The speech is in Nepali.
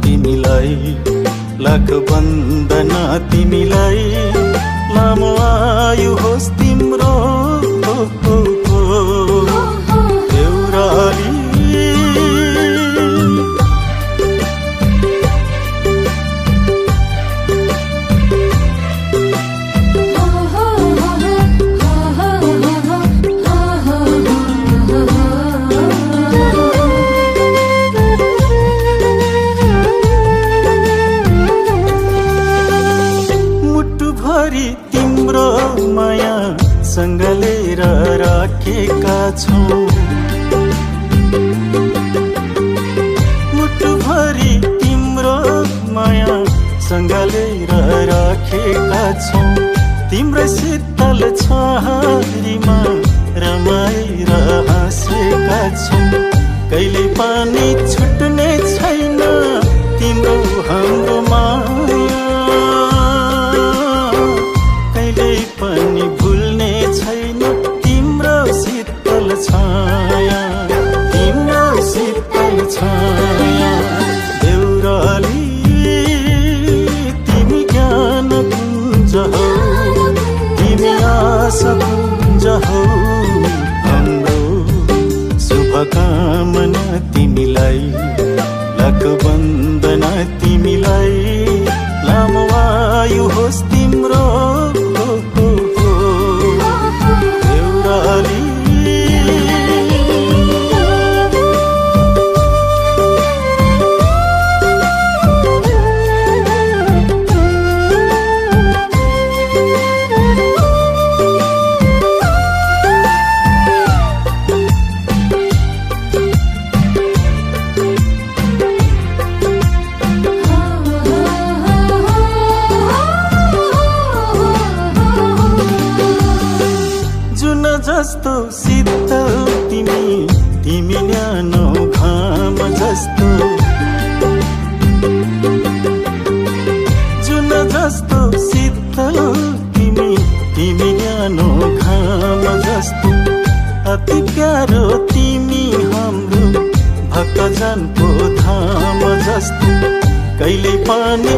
तिमीलाई, लाख वन्दना तिमीलाई। लामो आयु होस् तिम्रो देउराली। तिम्रो माया सँगलेर राखेका छौं, मुटुभरि तिम्रो माया सँगलेर राखेका छौं। तिम्रो शीतल छहारीमा रमाएर हाँसेका छौं। कहिले पानी छुट्ने छैन तिम्रो हाम्रो माया, पनि भुल्ने छैन तिम्रो शीतल छाया, तिम्रो शीतल छाया। देउराली तिमी ज्ञान पुञ्ज हौ, तिमी आशा पुञ्ज हौ। हाम्रो शुभकामना तिमीलाई, लाख वन्दना तिमीलाई। लामो आयु होस् तिम्रो देउराली। जस्तो शीतल तिमी, तिमी न्यानो घाम जस्तो। जुन जस्तो शीतल तिमी, तिमी न्यानो घाम जस्तो। अति प्यारो तिमी हाम्रो भक्तजनको धाम जस्तो। कहिले पानी